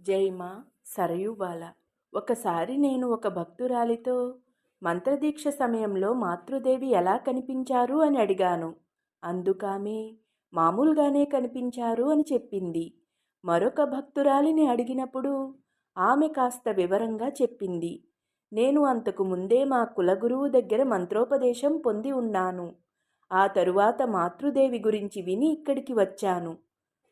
జైమా సరయుబాల. ఒకసారి నేను ఒక భక్తురాలితో మంత్రదీక్ష సమయంలో మాతృదేవి ఎలా కనిపించారు అని అడిగాను. అందుకామె మామూలుగానే కనిపించారు అని చెప్పింది. మరొక భక్తురాలిని అడిగినప్పుడు ఆమె కాస్త వివరంగా చెప్పింది. నేను అంతకు ముందే మా కులగురువు దగ్గర మంత్రోపదేశం పొంది ఉన్నాను. ఆ తరువాత మాతృదేవి గురించి విని ఇక్కడికి వచ్చాను.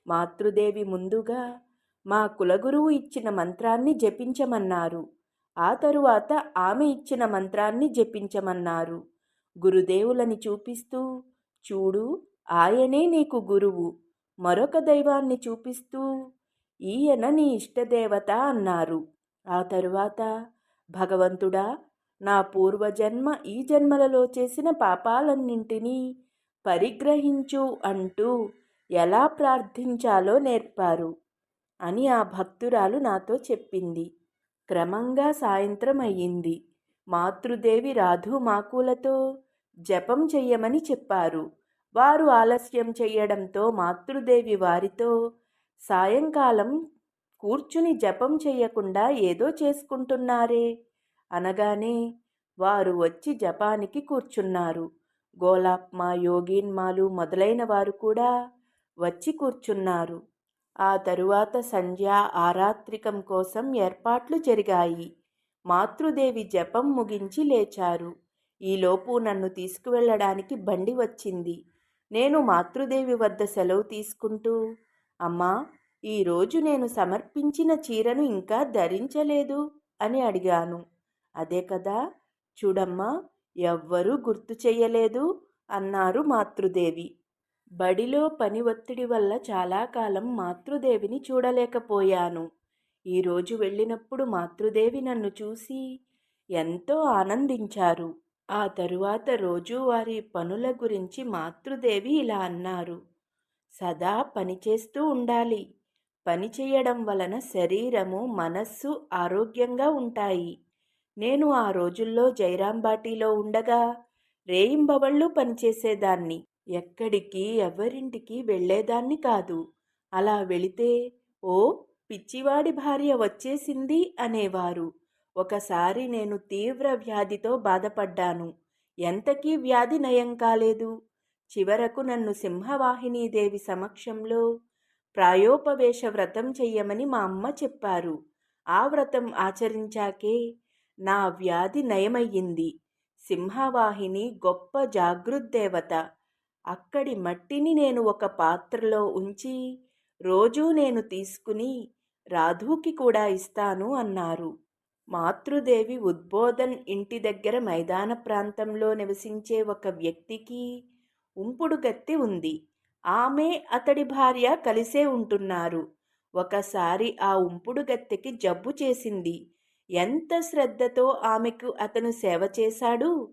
మాతృదేవి ముందుగా మా కులగురువు ఇచ్చిన మంత్రాన్ని జపించమన్నారు. ఆ తరువాత ఆమె ఇచ్చిన మంత్రాన్ని జపించమన్నారు. గురుదేవులని చూపిస్తూ, చూడు, ఆయనే నీకు గురువు. మరొక దైవాన్ని చూపిస్తూ, ఈయన నీ ఇష్టదేవత అన్నారు. ఆ తరువాత, భగవంతుడా, నా పూర్వజన్మ ఈ జన్మలలో చేసిన పాపాలన్నింటినీ పరిగ్రహించు అంటూ ఎలా ప్రార్థించాలో నేర్పారు అని ఆ భక్తురాలు నాతో చెప్పింది. క్రమంగా సాయంత్రం అయ్యింది. మాతృదేవి రాధు మాకులతో జపం చెయ్యమని చెప్పారు. వారు ఆలస్యం చెయ్యడంతో మాతృదేవి వారితో, సాయంకాలం కూర్చుని జపం చెయ్యకుండా ఏదో చేసుకుంటున్నారే అనగానే వారు వచ్చి జపానికి కూర్చున్నారు. గోలాప్మ, యోగీన్మాలు మొదలైన వారు కూడా వచ్చి కూర్చున్నారు. ఆ తరువాత సంధ్య ఆరాత్రికం కోసం ఏర్పాట్లు జరిగాయి. మాతృదేవి జపం ముగించి లేచారు. ఈలోపు నన్ను తీసుకువెళ్ళడానికి బండి వచ్చింది. నేను మాతృదేవి వద్ద సెలవు తీసుకుంటూ, అమ్మా, ఈరోజు నేను సమర్పించిన చీరను ఇంకా ధరించలేదు అని అడిగాను. అదే కదా, చూడమ్మా, ఎవ్వరూ గుర్తు చెయ్యలేదు అన్నారు మాతృదేవి. బడిలో పని ఒత్తిడి వల్ల చాలా కాలం మాతృదేవిని చూడలేకపోయాను. ఈరోజు వెళ్ళినప్పుడు మాతృదేవి నన్ను చూసి ఎంతో ఆనందించారు. ఆ తరువాత రోజువారీ పనుల గురించి మాతృదేవి ఇలా అన్నారు. సదా పనిచేస్తూ ఉండాలి. పని చేయడం వలన శరీరము, మనస్సు ఆరోగ్యంగా ఉంటాయి. నేను ఆ రోజుల్లో జైరాంబాటిలో ఉండగా రేయింబవళ్ళు పనిచేసేదాన్ని. ఎక్కడికి ఎవరింటికి వెళ్ళేదాన్ని కాదు. అలా వెళితే, ఓ, పిచ్చివాడి భార్య వచ్చేసింది అనేవారు. ఒకసారి నేను తీవ్ర వ్యాధితో బాధపడ్డాను. ఎంతకీ వ్యాధి నయం కాలేదు. చివరకు నన్ను సింహవాహినీదేవి సమక్షంలో ప్రాయోపవేశ వ్రతం చెయ్యమని మా అమ్మ చెప్పారు. ఆ వ్రతం ఆచరించాకే నా వ్యాధి నయమయ్యింది. సింహవాహిని గొప్ప జాగృద్దేవత. అక్కడి మట్టిని నేను ఒక పాత్రలో ఉంచి రోజూ నేను తీసుకుని రాధుకి కూడా ఇస్తాను అన్నారు. మాతృదేవి ఉద్బోధన్ ఇంటి దగ్గర మైదాన ప్రాంతంలో నివసించే ఒక వ్యక్తికి ఉంపుడు గత్తె ఉంది. ఆమె, అతడి భార్య కలిసే ఉంటున్నారు. ఒకసారి ఆ ఉంపుడు గత్తెకి జబ్బు చేసింది. ఎంత శ్రద్ధతో ఆమెకు అతను సేవ చేశాడు.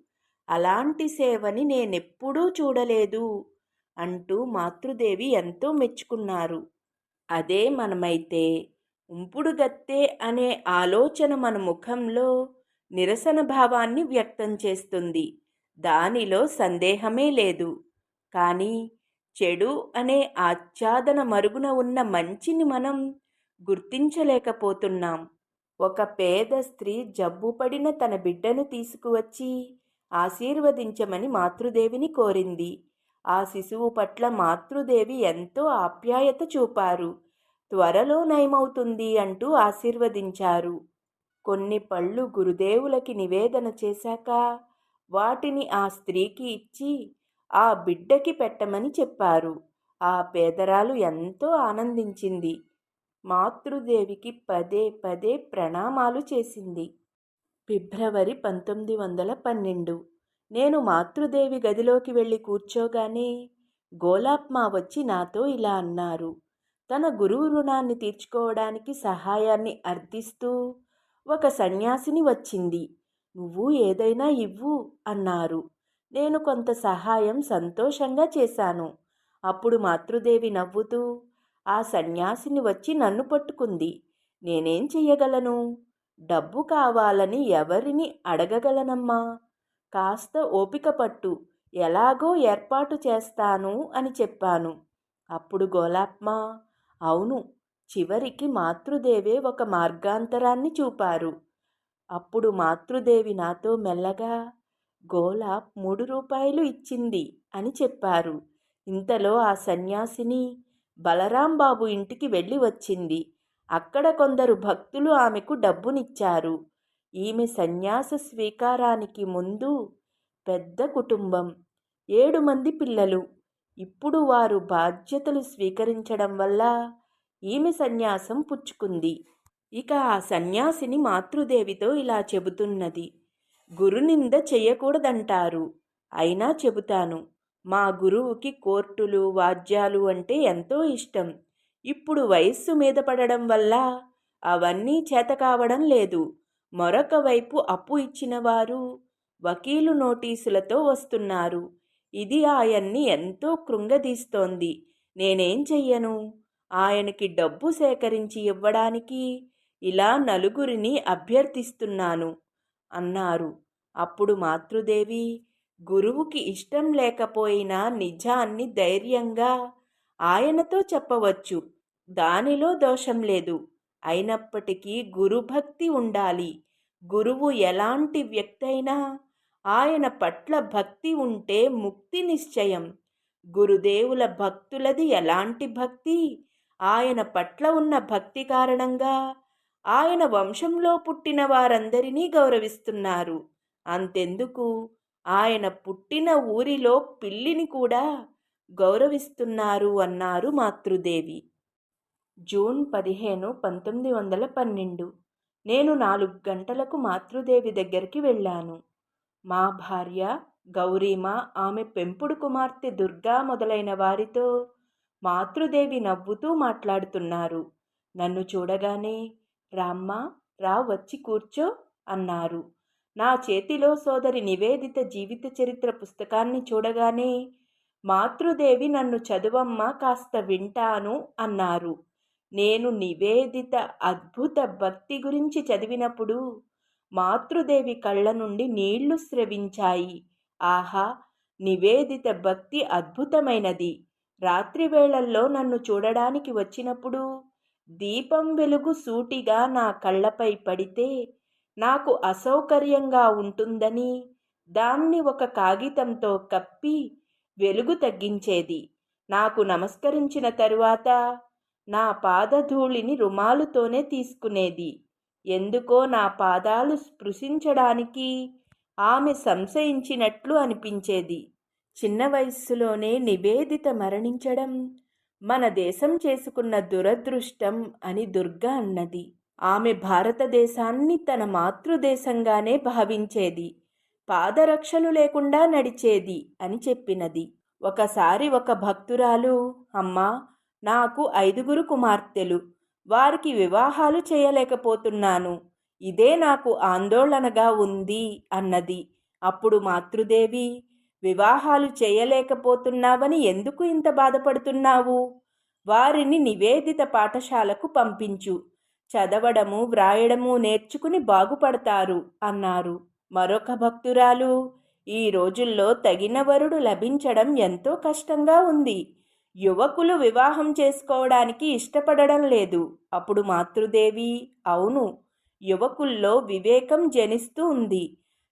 అలాంటి సేవని నేనెప్పుడూ చూడలేదు అంటూ మాతృదేవి ఎంతో మెచ్చుకున్నారు. అదే మనమైతే ఉంపుడుగత్తె అనే ఆలోచన మన ముఖంలో నిరసన భావాన్ని వ్యక్తం చేస్తుంది. దానిలో సందేహమే లేదు. కానీ చెడు అనే ఆచ్ఛాదన మరుగున ఉన్న మంచిని మనం గుర్తించలేకపోతున్నాం. ఒక పేద స్త్రీ జబ్బుపడిన తన బిడ్డను తీసుకువచ్చి ఆశీర్వదించమని మాతృదేవిని కోరింది. ఆ శిశువు పట్ల మాతృదేవి ఎంతో ఆప్యాయత చూపారు. త్వరలో నయమవుతుంది అంటూ ఆశీర్వదించారు. కొన్ని పళ్ళు గురుదేవులకి నివేదన చేశాక వాటిని ఆ స్త్రీకి ఇచ్చి ఆ బిడ్డకి పెట్టమని చెప్పారు. ఆ పేదరాలు ఎంతో ఆనందించింది. మాతృదేవికి పదే పదే ప్రణామాలు చేసింది. ఫిబ్రవరి 1912. నేను మాతృదేవి గదిలోకి వెళ్ళి కూర్చోగానే గోలాప్మా వచ్చి నాతో ఇలా అన్నారు. తన గురువు రుణాన్ని తీర్చుకోవడానికి సహాయాన్ని అర్థిస్తూ ఒక సన్యాసిని వచ్చింది. నువ్వు ఏదైనా ఇవ్వు అన్నారు. నేను కొంత సహాయం సంతోషంగా చేశాను. అప్పుడు మాతృదేవి నవ్వుతూ ఆ సన్యాసిని వచ్చి నన్ను పట్టుకుంది. నేనేం చెయ్యగలను? డబ్బు కావాలని ఎవరిని అడగగలనమ్మా? కాస్త ఓపిక పట్టు, ఎలాగో ఏర్పాటు చేస్తాను అని చెప్పాను. అప్పుడు గోలాప్మా, అవును, చివరికి మాతృదేవే ఒక మార్గాంతరాన్ని చూపారు. అప్పుడు మాతృదేవి నాతో మెల్లగా, గోల 3 రూపాయలు ఇచ్చింది అని చెప్పారు. ఇంతలో ఆ సన్యాసిని బలరాంబాబు ఇంటికి వెళ్ళి వచ్చింది. అక్కడ కొందరు భక్తులు ఆమెకు డబ్బునిచ్చారు. ఈమె సన్యాస స్వీకారానికి ముందు పెద్ద కుటుంబం, 7 మంది పిల్లలు. ఇప్పుడు వారు బాధ్యతలు స్వీకరించడం వల్ల ఈమె సన్యాసం పుచ్చుకుంది. ఇక ఆ సన్యాసిని మాతృదేవితో ఇలా చెబుతున్నది. గురునింద చెయ్యకూడదంటారు, అయినా చెబుతాను. మా గురువుకి కోర్టులు వాద్యాలు అంటే ఎంతో ఇష్టం. ఇప్పుడు వయస్సు మీద పడడం వల్ల అవన్నీ చేత కావడం లేదు. మరొక వైపు అప్పు ఇచ్చిన వారు వకీలు నోటీసులతో వస్తున్నారు. ఇది ఆయన్ని ఎంతో కృంగదీస్తోంది. నేనేం చెయ్యను? ఆయనకి డబ్బు సేకరించి ఇవ్వడానికి ఇలా నలుగురిని అభ్యర్థిస్తున్నాను అన్నారు. అప్పుడు మాతృదేవి, గురువుకి ఇష్టం లేకపోయినా నిజాన్ని ధైర్యంగా ఆయనతో చెప్పవచ్చు. దానిలో దోషం లేదు. అయినప్పటికీ గురుభక్తి ఉండాలి. గురువు ఎలాంటి వ్యక్తి అయినా ఆయన పట్ల భక్తి ఉంటే ముక్తి నిశ్చయం. గురుదేవుల భక్తులది ఎలాంటి భక్తి? ఆయన పట్ల ఉన్న భక్తి కారణంగా ఆయన వంశంలో పుట్టిన వారందరినీ గౌరవిస్తున్నారు. అంతెందుకు, ఆయన పుట్టిన ఊరిలో పిల్లిని కూడా గౌరవిస్తున్నారు అన్నారు మాతృదేవి. జూన్ 15, 1912. నేను 4 గంటలకు మాతృదేవి దగ్గరికి వెళ్ళాను. మా భార్య గౌరీమ, ఆమె పెంపుడు కుమార్తె దుర్గా మొదలైన వారితో మాతృదేవి నవ్వుతూ మాట్లాడుతున్నారు. నన్ను చూడగానే, రామ్మా, రా వచ్చి కూర్చో అన్నారు. నా చేతిలో సోదరి నివేదిత జీవిత చరిత్ర పుస్తకాన్ని చూడగానే, మాతృదేవి నన్ను చదువమ్మా, కాస్త వింటాను అన్నారు. నేను నివేదిత అద్భుత భక్తి గురించి చదివినప్పుడు మాతృదేవి కళ్ళ నుండి నీళ్లు స్రవించాయి. ఆహా, నివేదిత భక్తి అద్భుతమైనది. రాత్రివేళల్లో నన్ను చూడడానికి వచ్చినప్పుడు దీపం వెలుగు సూటిగా నా కళ్ళపై పడితే నాకు అసౌకర్యంగా ఉంటుందని దాన్ని ఒక కాగితంతో కప్పి వెలుగు తగ్గించేది. నాకు నమస్కరించిన తరువాత నా పాదధూళిని రుమాలుతోనే తీసుకునేది. ఎందుకో నా పాదాలు స్పృశించడానికి ఆమె సంశయించినట్లు అనిపించేది. చిన్న వయస్సులోనే నివేదిత మరణించడం మన దేశం చేసుకున్న దురదృష్టం అని దుర్గా అన్నది. ఆమె భారతదేశాన్ని తన మాతృదేశంగానే భావించేది. పాదరక్షలు లేకుండా నడిచేది అని చెప్పినది. ఒకసారి ఒక భక్తురాలు, అమ్మా, నాకు 5 కుమార్తెలు, వారికి వివాహాలు చేయలేకపోతున్నాను. ఇదే నాకు ఆందోళనగా ఉంది అన్నది. అప్పుడు మాతృదేవి, వివాహాలు చేయలేకపోతున్నావని ఎందుకు ఇంత బాధపడుతున్నావు? వారిని నివేదిత పాఠశాలకు పంపించు. చదవడము వ్రాయడము నేర్చుకుని బాగుపడతారు అన్నారు. మరొక భక్తురాలు, ఈ రోజుల్లో తగిన వరుడు లభించడం ఎంతో కష్టంగా ఉంది. యువకులు వివాహం చేసుకోవడానికి ఇష్టపడడం లేదు. అప్పుడు మాతృదేవి, అవును, యువకుల్లో వివేకం జనిస్తూ ఉంది.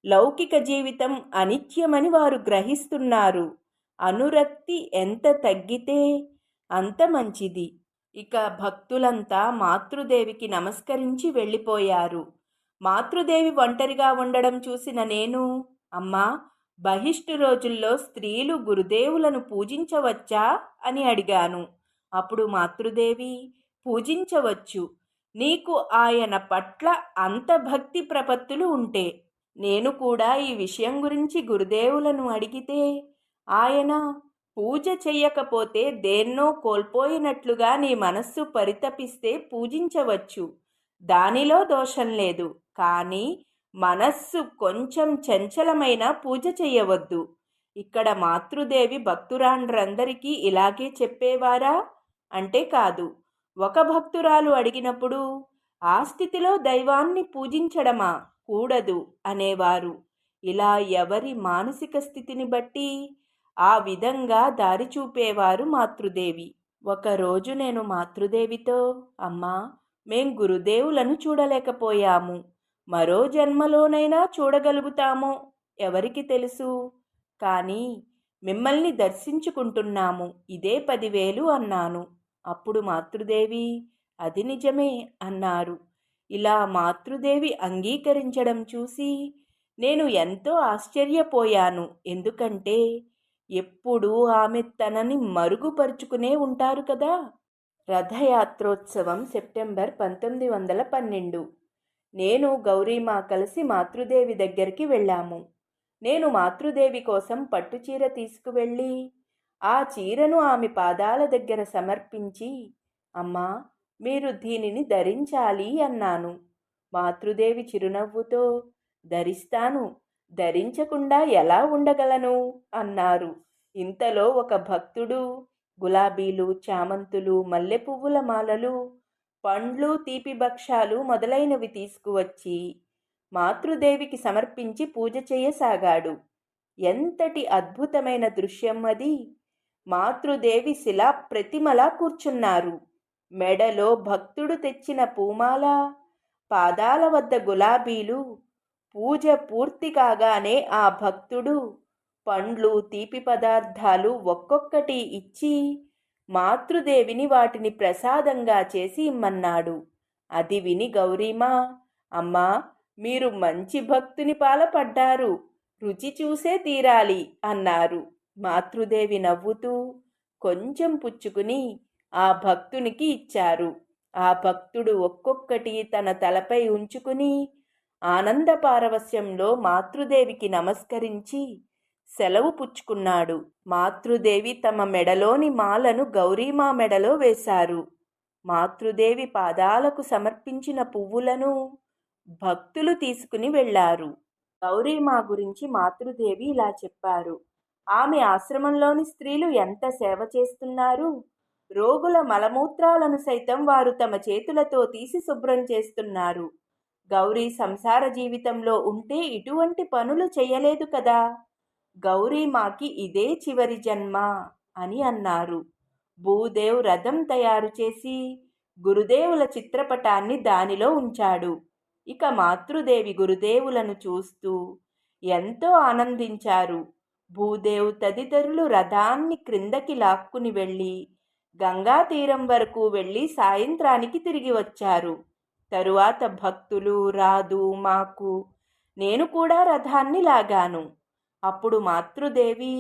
లౌకిక జీవితం అనిత్యమని వారు గ్రహిస్తున్నారు. అనురక్తి ఎంత తగ్గితే అంత మంచిది. ఇక భక్తులంతా మాతృదేవికి నమస్కరించి వెళ్ళిపోయారు. మాతృదేవి ఒంటరిగా ఉండడం చూసిన నేను, అమ్మా, బహిష్టు రోజుల్లో స్త్రీలు గురుదేవులను పూజించవచ్చా అని అడిగాను. అప్పుడు మాతృదేవి, పూజించవచ్చు, నీకు ఆయన పట్ల అంత భక్తి ప్రపత్తులు ఉంటే. నేను కూడా ఈ విషయం గురించి గురుదేవులను అడిగితే ఆయన, పూజ చెయ్యకపోతే దేన్నో కోల్పోయినట్లుగా నీ మనస్సు పరితపిస్తే పూజించవచ్చు, దానిలో దోషం లేదు. కానీ మనస్సు కొంచెం చంచలమైన పూజ చెయ్యవద్దు. ఇక్కడ మాతృదేవి భక్తురాండ్రందరికీ ఇలాగే చెప్పేవారా అంటే కాదు. ఒక భక్తురాలు అడిగినప్పుడు, ఆ స్థితిలో దైవాన్ని పూజించడమా, కూడదు అనేవారు. ఇలా ఎవరి మానసిక స్థితిని బట్టి ఆ విధంగా దారి చూపేవారు మాతృదేవి. ఒకరోజు నేను మాతృదేవితో, అమ్మా, మేం గురుదేవులను చూడలేకపోయాము. మరో జన్మలోనైనా చూడగలుగుతామో ఎవరికి తెలుసు. కానీ మిమ్మల్ని దర్శించుకుంటున్నాము. ఇదే 10,000 అన్నాను. అప్పుడు మాతృదేవి, అది నిజమే అన్నారు. ఇలా మాతృదేవి అంగీకరించడం చూసి నేను ఎంతో ఆశ్చర్యపోయాను. ఎందుకంటే ఎప్పుడూ ఆమె తనని మరుగుపరుచుకునే ఉంటారు కదా. రథయాత్రోత్సవం సెప్టెంబర్ 1912. నేను గౌరీమా కలిసి మాతృదేవి దగ్గరికి వెళ్ళాము. నేను మాతృదేవి కోసం పట్టుచీర తీసుకువెళ్ళి ఆ చీరను ఆమె పాదాల దగ్గర సమర్పించి, అమ్మా, మీరు దీనిని ధరించాలి అన్నాను. మాతృదేవి చిరునవ్వుతో, ధరిస్తాను, ధరించకుండా ఎలా ఉండగలను అన్నారు. ఇంతలో ఒక భక్తుడు గులాబీలు, చామంతులు, మల్లెపువ్వుల మాలలు, పండ్లు, తీపి భక్షాలు మొదలైనవి తీసుకువచ్చి మాతృదేవికి సమర్పించి పూజ చేయసాగాడు. ఎంతటి అద్భుతమైన దృశ్యం అది! మాతృదేవి శిలా ప్రతిమలా కూర్చున్నారు. మెడలో భక్తుడు తెచ్చిన పూమాల, పాదాల వద్ద గులాబీలు. పూజ పూర్తి కాగానే ఆ భక్తుడు పండ్లు, తీపి పదార్థాలు ఒక్కొక్కటి ఇచ్చి మాతృదేవిని వాటిని ప్రసాదంగా చేసి ఇమ్మన్నాడు. అది విని గౌరీమా, అమ్మా, మీరు మంచి భక్తుని పాలపడ్డారు, రుచి చూసే తీరాలి అన్నారు. మాతృదేవి నవ్వుతూ కొంచెం పుచ్చుకుని ఆ భక్తునికి ఇచ్చారు. ఆ భక్తుడు ఒక్కొక్కటి తన తలపై ఉంచుకుని ఆనంద పారవస్యంలో మాతృదేవికి నమస్కరించి సెలవు పుచ్చుకున్నాడు. మాతృదేవి తమ మెడలోని మాలను గౌరీమా మెడలో వేశారు. మాతృదేవి పాదాలకు సమర్పించిన పువ్వులను భక్తులు తీసుకుని వెళ్ళారు. గౌరీమా గురించి మాతృదేవి ఇలా చెప్పారు. ఆమె ఆశ్రమంలోని స్త్రీలు ఎంత సేవ చేస్తున్నారు. రోగుల మలమూత్రాలను సైతం వారు తమ చేతులతో తీసి శుభ్రం చేస్తున్నారు. గౌరీ సంసార జీవితంలో ఉంటే ఇటువంటి పనులు చేయలేదు కదా. గౌరీమాకి ఇదే చివరి జన్మ అని అన్నారు. భూదేవ్ రథం తయారు చేసి గురుదేవుల చిత్రపటాన్ని దానిలో ఉంచాడు. ఇక మాతృదేవి గురుదేవులను చూస్తూ ఎంతో ఆనందించారు. భూదేవ్ తదితరులు రథాన్ని క్రిందకి లాక్కుని వెళ్ళి గంగా తీరం వరకు వెళ్ళి సాయంత్రానికి తిరిగి వచ్చారు. తరువాత భక్తులు, రాదు, మాకు, నేను కూడా రథాన్ని లాగాను. అప్పుడు మాతృదేవి,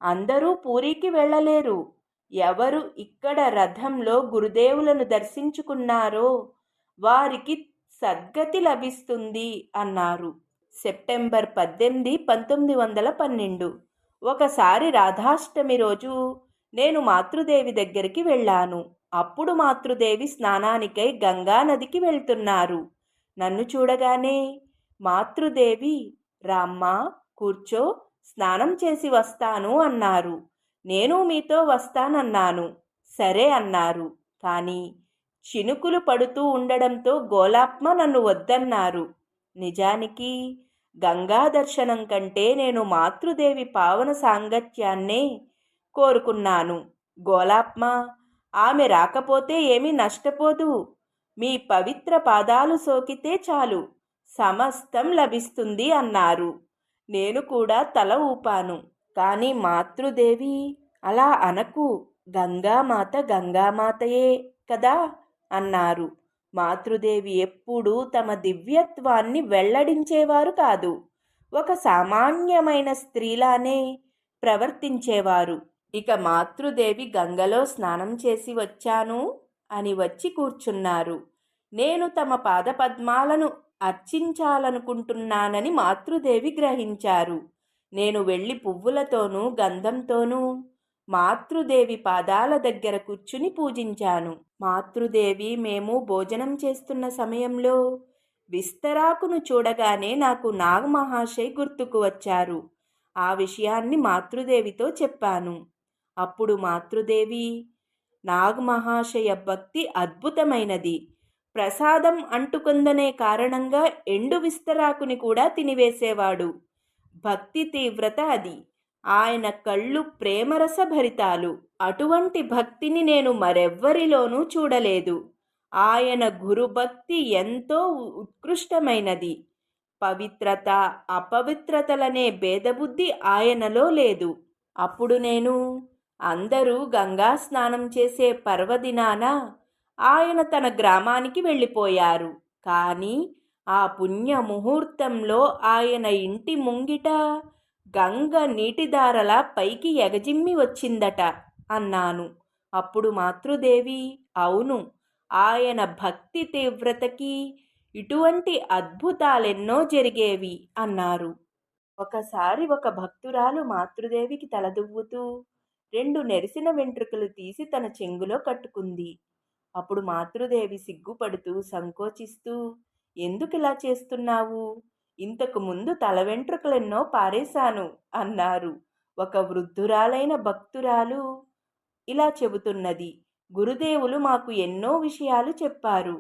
అందరూ పూరికి వెళ్ళలేరు. ఎవరు ఇక్కడ రథంలో గురుదేవులను దర్శించుకున్నారో వారికి సద్గతి లభిస్తుంది అన్నారు. సెప్టెంబర్ 18, 1912. ఒకసారి రాధాష్టమి రోజు నేను మాతృదేవి దగ్గరికి వెళ్ళాను. అప్పుడు మాతృదేవి స్నానానికై గంగా నదికి వెళ్తున్నారు. నన్ను చూడగానే మాతృదేవి, రామ్మా, కూర్చో, స్నానం చేసి వస్తాను అన్నారు. నేను మీతో వస్తానన్నాను. సరే అన్నారు. కానీ చినుకులు పడుతూ ఉండడంతో గోలాప్మ నన్ను వద్దన్నారు. నిజానికి గంగా దర్శనం కంటే నేను మాతృదేవి పావన సాంగత్యాన్నే కోరుకున్నాను. గోలాప్మ, ఆమె రాకపోతే ఏమీ నష్టపోదు. మీ పవిత్ర పాదాలు సోకితే చాలు, సమస్తం లభిస్తుంది అన్నారు. నేను కూడా తల ఊపాను. కానీ మాతృదేవి, అలా అనకు, గంగామాత గంగామాతయే కదా అన్నారు. మాతృదేవి ఎప్పుడూ తమ దివ్యత్వాన్ని వెల్లడించేవారు కాదు. ఒక సామాన్యమైన స్త్రీలానే ప్రవర్తించేవారు. ఇక మాతృదేవి గంగలో స్నానం చేసి వచ్చాను అని వచ్చి కూర్చున్నారు. నేను తమ పాదపద్మాలను అర్చించాలనుకుంటున్నానని మాతృదేవి గ్రహించారు. నేను వెళ్ళి పువ్వులతోనూ గంధంతోనూ మాతృదేవి పాదాల దగ్గర కూర్చుని పూజించాను. మాతృదేవి మేము భోజనం చేస్తున్న సమయంలో విస్తరాకును చూడగానే నాకు నాగమహాశయ్ గుర్తుకు వచ్చారు. ఆ విషయాన్ని మాతృదేవితో చెప్పాను. అప్పుడు మాతృదేవి, నాగమహాశయ భక్తి అద్భుతమైనది. ప్రసాదం అంటుకుందనే కారణంగా ఎండు విస్తరాకుని కూడా తినివేసేవాడు. భక్తి తీవ్రత అది. ఆయన కళ్ళు ప్రేమరసభరితాలు. అటువంటి భక్తిని నేను మరెవ్వరిలోనూ చూడలేదు. ఆయన గురుభక్తి ఎంతో ఉత్కృష్టమైనది. పవిత్రత, అపవిత్రతలనే భేదబుద్ధి ఆయనలో లేదు. అప్పుడు నేను అందరూ గంగా స్నానం చేసే పర్వదినాన ఆయన తన గ్రామానికి వెళ్ళిపోయారు. కానీ ఆ పుణ్య ముహూర్తంలో ఆయన ఇంటి ముంగిట గంగ నీటిధారలా పైకి ఎగజిమ్మి వచ్చిందట అన్నాను. అప్పుడు మాతృదేవి, అవును, ఆయన భక్తి తీవ్రతకి ఇటువంటి అద్భుతాలెన్నో జరిగేవి అన్నారు. ఒకసారి ఒక భక్తురాలు మాతృదేవికి తలదువ్వుతూ 2 నెరిసిన వెంట్రుకలు తీసి తన చెంగులో కట్టుకుంది. అప్పుడు మాతృదేవి సిగ్గుపడుతూ సంకోచిస్తూ, ఎందుకిలా చేస్తున్నావు? ఇంతకు ముందు తల వెంట్రుకలెన్నో పారేశాను అన్నారు. ఒక వృద్ధురాలైన భక్తురాలు ఇలా చెబుతున్నది, గురుదేవులు మాకు ఎన్నో విషయాలు చెప్పారు.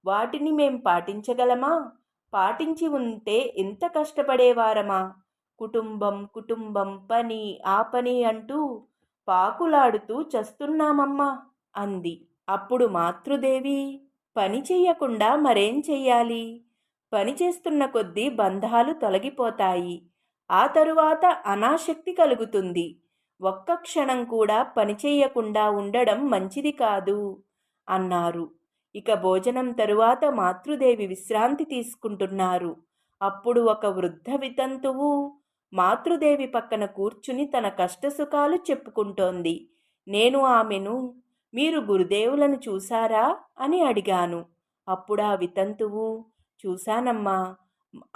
వాటిని మేం పాటించగలమా? పాటించి ఉంటే ఎంత కష్టపడేవారమా? కుటుంబం కుటుంబం, పని ఆ పని అంటూ పాకులాడుతూ చస్తున్నామమ్మా అంది. అప్పుడు మాతృదేవి, పని చెయ్యకుండా మరేం చెయ్యాలి? పని చేస్తున్న కొద్దీ బంధాలు తొలగిపోతాయి. ఆ తరువాత అనాసక్తి కలుగుతుంది. ఒక్క క్షణం కూడా పనిచేయకుండా ఉండడం మంచిది కాదు అన్నారు. ఇక భోజనం తరువాత మాతృదేవి విశ్రాంతి తీసుకుంటున్నారు. అప్పుడు ఒక వృద్ధ వితంతువు మాతృదేవి పక్కన కూర్చుని తన కష్టసుఖాలు చెప్పుకుంటోంది. నేను ఆమెను, మీరు గురుదేవులను చూశారా అని అడిగాను. అప్పుడా వితంతువు, చూశానమ్మా,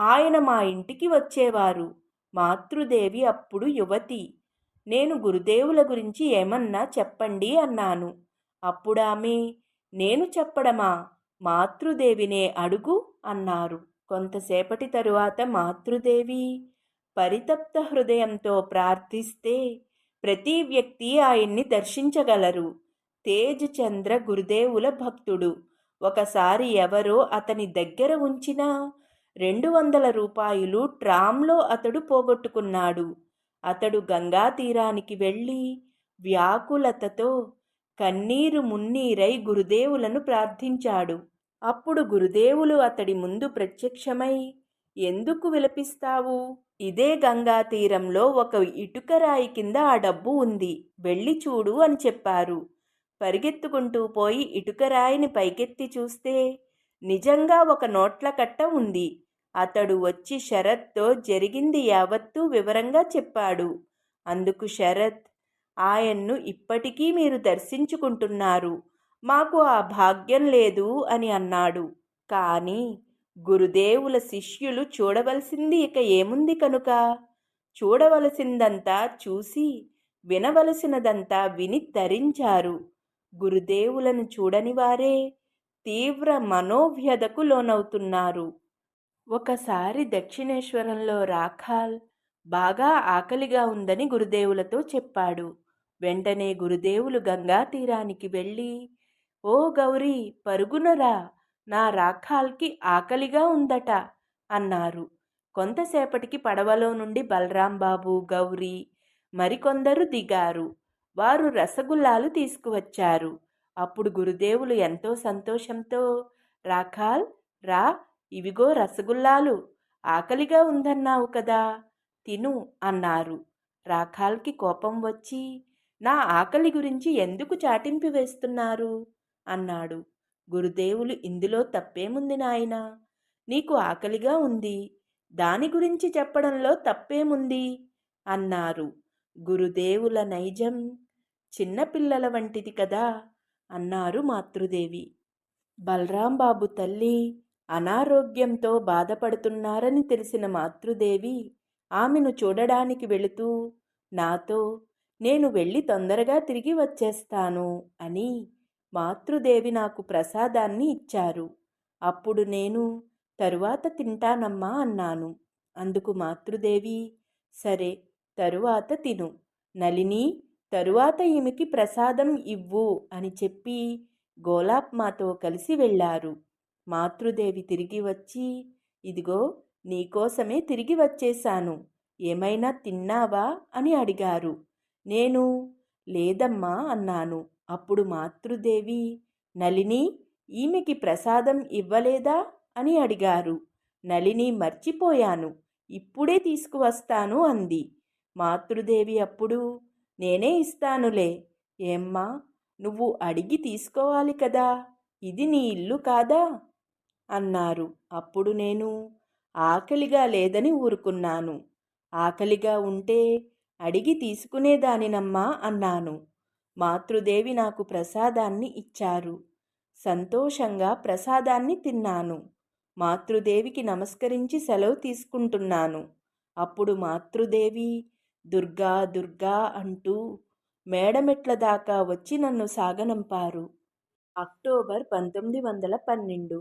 ఆయన మా ఇంటికి వచ్చేవారు. మాతృదేవి అప్పుడు యువతి. నేను గురుదేవుల గురించి ఏమన్నా చెప్పండి అన్నాను. అప్పుడామె, నేను చెప్పడమా, మాతృదేవినే అడుగు అన్నారు. కొంతసేపటి తరువాత మాతృదేవి, పరితప్త హృదయంతో ప్రార్థిస్తే ప్రతి వ్యక్తి ఆయన్ని దర్శించగలరు. తేజ్ చంద్ర గురుదేవుల భక్తుడు. ఒకసారి ఎవరో అతని దగ్గర ఉంచిన 200 రూపాయలు ట్రామ్లో అతడు పోగొట్టుకున్నాడు. అతడు గంగా తీరానికి వెళ్ళి వ్యాకులతతో కన్నీరు మున్నీరై గురుదేవులను ప్రార్థించాడు. అప్పుడు గురుదేవులు అతడి ముందు ప్రత్యక్షమై, ఎందుకు విలపిస్తావు? ఇదే గంగా తీరంలో ఒక ఇటుకరాయి కింద ఆ డబ్బు ఉంది, వెళ్ళి చూడు అని చెప్పారు. పరిగెత్తుకుంటూ పోయి ఇటుకరాయిని పైకెత్తి చూస్తే నిజంగా ఒక నోట్ల కట్ట ఉంది. అతడు వచ్చి శరత్తో జరిగింది యావత్తూ వివరంగా చెప్పాడు. అందుకు శరత్, ఆయన్ను ఇప్పటికీ మీరు దర్శించుకుంటున్నారు, మాకు ఆ భాగ్యం లేదు అని అన్నాడు. కానీ గురుదేవుల శిష్యులు చూడవలసింది ఇక ఏముంది కనుక చూడవలసిందంతా చూసి వినవలసినదంతా విని తరించారు. గురుదేవులను చూడని వారే తీవ్ర మనోవ్యధకు లోనవుతున్నారు. ఒకసారి దక్షిణేశ్వరంలో రాఖాల్ బాగా ఆకలిగా ఉందని గురుదేవులతో చెప్పాడు. వెంటనే గురుదేవులు గంగా తీరానికి వెళ్ళి, ఓ గౌరీ, పరుగునరా, నా రాఖాల్కి ఆకలిగా ఉందట అన్నారు. కొంతసేపటికి పడవలో నుండి బలరాంబాబు, గౌరీ మరికొందరు దిగారు. వారు రసగుల్లాలు తీసుకువచ్చారు. అప్పుడు గురుదేవులు ఎంతో సంతోషంతో, రాఖాల్ రా, ఇవిగో రసగుల్లాలు, ఆకలిగా ఉందన్నావు కదా, తిను అన్నారు. రాఖాల్కి కోపం వచ్చి, నా ఆకలి గురించి ఎందుకు చాటింపు వేస్తున్నారు అన్నాడు. గురుదేవులు, ఇందులో తప్పేముంది నాయనా, నీకు ఆకలిగా ఉంది, దాని గురించి చెప్పడంలో తప్పేముంది అన్నారు. గురుదేవుల నైజం చిన్నపిల్లల వంటిది కదా అన్నారు మాతృదేవి. బలరాంబాబు తల్లి అనారోగ్యంతో బాధపడుతున్నారని తెలిసిన మాతృదేవి ఆమెను చూడడానికి వెళుతూ, నాతో, నేను వెళ్ళి తొందరగా తిరిగి వచ్చేస్తాను అని మాతృదేవి నాకు ప్రసాదాన్ని ఇచ్చారు. అప్పుడు నేను, తరువాత తింటానమ్మా అన్నాను. అందుకు మాతృదేవి, సరే, తరువాత తిను. నళిని, తరువాత ఈమెకి ప్రసాదం ఇవ్వు అని చెప్పి గోలాప్మాతో కలిసి వెళ్ళారు. మాతృదేవి తిరిగి వచ్చి, ఇదిగో నీకోసమే తిరిగి వచ్చేశాను, ఏమైనా తిన్నావా అని అడిగారు. నేను లేదమ్మా అన్నాను. అప్పుడు మాతృదేవి, నళిని, ఈమెకి ప్రసాదం ఇవ్వలేదా అని అడిగారు. నళిని, మర్చిపోయాను, ఇప్పుడే తీసుకువస్తాను అంది. మాతృదేవి అప్పుడు, నేనే ఇస్తానులే. ఏమ్మా, నువ్వు అడిగి తీసుకోవాలి కదా, ఇది నీ ఇల్లు కాదా అన్నారు. అప్పుడు నేను ఆకలిగా లేదని ఊరుకున్నాను. ఆకలిగా ఉంటే అడిగి తీసుకునేదానినమ్మా అన్నాను. మాతృదేవి నాకు ప్రసాదాన్ని ఇచ్చారు. సంతోషంగా ప్రసాదాన్ని తిన్నాను. మాతృదేవికి నమస్కరించి సెలవు తీసుకుంటున్నాను. అప్పుడు మాతృదేవి దుర్గా దుర్గా అంటూ మేడమెట్ల దాకా వచ్చి నన్ను సాగనంపారు. అక్టోబర్ 1912.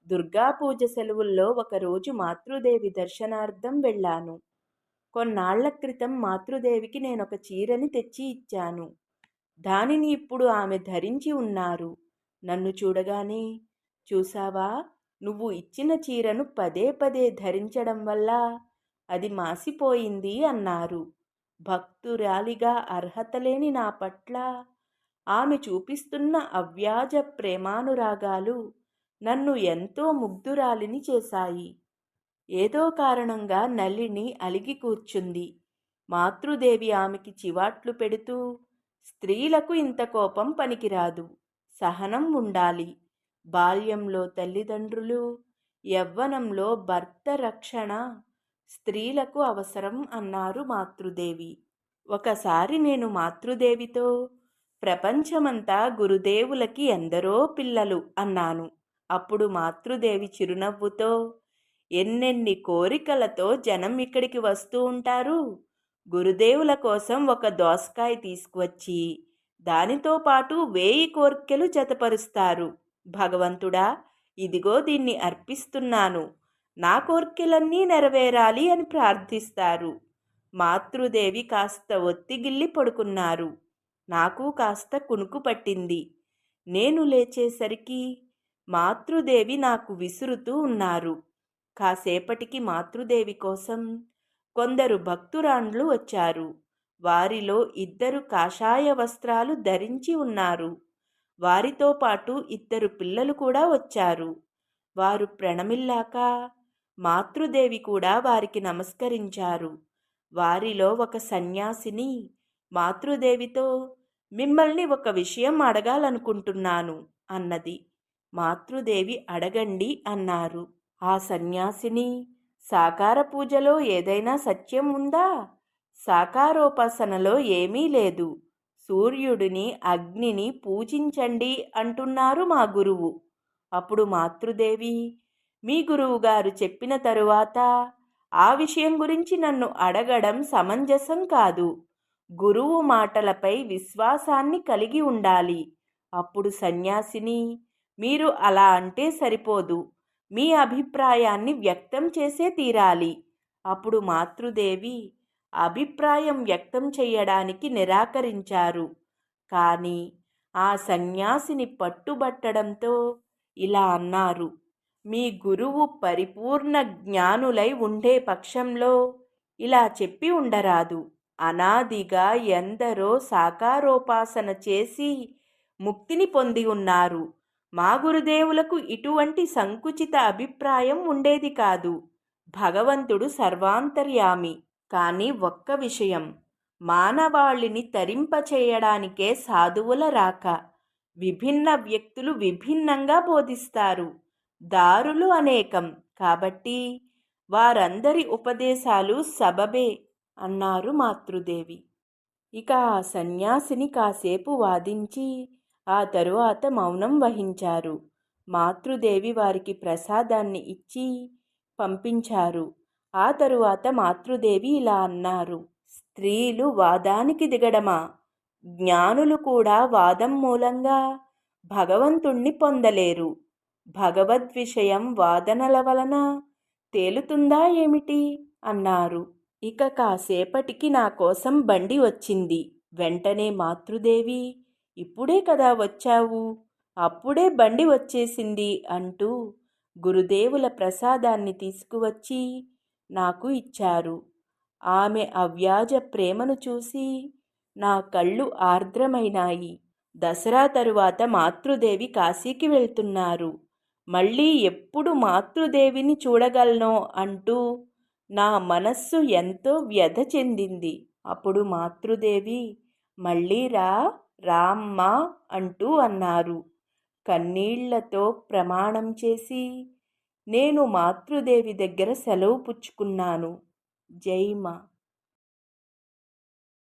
దుర్గా పూజ సెలవుల్లో ఒకరోజు మాతృదేవి దర్శనార్థం వెళ్ళాను. కొన్నాళ్ల క్రితం మాతృదేవికి నేనొక చీరని తెచ్చి ఇచ్చాను. దానిని ఇప్పుడు ఆమె ధరించి ఉన్నారు. నన్ను చూడగానే, చూసావా, నువ్వు ఇచ్చిన చీరను పదే పదే ధరించడం వల్ల అది మాసిపోయింది అన్నారు. భక్తురాలిగా అర్హత లేని నా పట్ల ఆమె చూపిస్తున్న అవ్యాజ ప్రేమానురాగాలు నన్ను ఎంతో ముగ్ధురాలిని చేశాయి. ఏదో కారణంగా నళిని అలిగి కూర్చుంది. మాతృదేవి ఆమెకి చివాట్లు పెడుతూ, స్త్రీలకు ఇంత కోపం పనికిరాదు, సహనం ఉండాలి. బాల్యంలో తల్లిదండ్రులు, యవ్వనంలో భర్త రక్షణ స్త్రీలకు అవసరం అన్నారు మాతృదేవి. ఒకసారి నేను మాతృదేవితో, ప్రపంచమంతా గురుదేవులకి ఎందరో పిల్లలు అన్నాను. అప్పుడు మాతృదేవి చిరునవ్వుతో, ఎన్నెన్ని కోరికలతో జనం ఇక్కడికి వస్తూ ఉంటారు. గురుదేవుల కోసం ఒక దోసకాయ తీసుకువచ్చి దానితో పాటు 1000 కోర్కెలు జతపరుస్తారు. భగవంతుడా, ఇదిగో దీన్ని అర్పిస్తున్నాను, నా కోర్కెలన్నీ నెరవేరాలి అని ప్రార్థిస్తారు. మాతృదేవి కాస్త ఒత్తిగిల్లి పడుకున్నారు. నాకు కాస్త కునుకు పట్టింది. నేను లేచేసరికి మాతృదేవి నాకు విసురుతూ ఉన్నారు. కాసేపటికి మాతృదేవి కోసం కొందరు భక్తురాండ్లు వచ్చారు. వారిలో 2 కాషాయ వస్త్రాలు ధరించి ఉన్నారు. వారితో పాటు 2 పిల్లలు కూడా వచ్చారు. వారు ప్రణమిల్లాక మాతృదేవి కూడా వారికి నమస్కరించారు. వారిలో ఒక సన్యాసిని మాతృదేవితో, మిమ్మల్ని ఒక విషయం అడగాలనుకుంటున్నాను అన్నది. మాతృదేవి అడగండి అన్నారు. ఆ సన్యాసిని, సాకార పూజలో ఏదైనా సత్యం ఉందా? సాకారోపాసనలో ఏమీ లేదు. సూర్యుడిని, అగ్నిని పూజించండి అంటున్నారు మా గురువు. అప్పుడు మాతృదేవి, మీ గురువుగారు చెప్పిన తరువాత ఆ విషయం గురించి నన్ను అడగడం సమంజసం కాదు. గురువు మాటలపై విశ్వాసాన్ని కలిగి ఉండాలి. అప్పుడు సన్యాసిని, మీరు అలా అంటే సరిపోదు, మీ అభిప్రాయాన్ని వ్యక్తం చేసే తీరాలి. అప్పుడు మాతృదేవి అభిప్రాయం వ్యక్తం చెయ్యడానికి నిరాకరించారు. కానీ ఆ సన్యాసిని పట్టుబట్టడంతో ఇలా అన్నారు, మీ గురువు పరిపూర్ణ జ్ఞానులై ఉండే పక్షంలో ఇలా చెప్పి ఉండరాదు. అనాదిగా ఎందరో సాకారోపాసన చేసి ముక్తిని పొంది ఉన్నారు. మా గురుదేవులకు ఇటువంటి సంకుచిత అభిప్రాయం ఉండేది కాదు. భగవంతుడు సర్వాంతర్యామి. కానీ ఒక్క విషయం, మానవాళిని తరింపచేయడానికే సాధువుల రాక. విభిన్న వ్యక్తులు విభిన్నంగా బోధిస్తారు. దారులు అనేకం. కాబట్టి వారందరి ఉపదేశాలు సబబే అన్నారు మాతృదేవి. ఇక ఆ సన్యాసిని కాసేపు వాదించి ఆ తరువాత మౌనం వహించారు. మాతృదేవి వారికి ప్రసాదాన్ని ఇచ్చి పంపించారు. ఆ తరువాత మాతృదేవి ఇలా అన్నారు, స్త్రీలు వాదానికి దిగడమా? జ్ఞానులు కూడా వాదం మూలంగా భగవంతుణ్ణి పొందలేరు. భగవద్విషయం వాదనల వలన తేలుతుందా ఏమిటి అన్నారు. ఇక కాసేపటికి నా కోసం బండి వచ్చింది. వెంటనే మాతృదేవి, ఇప్పుడే కదా వచ్చావు, అప్పుడే బండి వచ్చేసింది అంటూ గురుదేవుల ప్రసాదాన్ని తీసుకువచ్చి నాకు ఇచ్చారు. ఆమె అవ్యాజ ప్రేమను చూసి నా కళ్ళు ఆర్ద్రమైనాయి. దసరా తరువాత మాతృదేవి కాశీకి వెళ్తున్నారు. మళ్ళీ ఎప్పుడు మాతృదేవిని చూడగలనో అంటూ నా మనస్సు ఎంతో వ్యధ చెందింది. అప్పుడు మాతృదేవి మళ్ళీ రా రామ్మా అంటూ అన్నారు. కన్నీళ్లతో ప్రమాణం చేసి నేను మాతృదేవి దగ్గర సెలవు పుచ్చుకున్నాను. జై మా.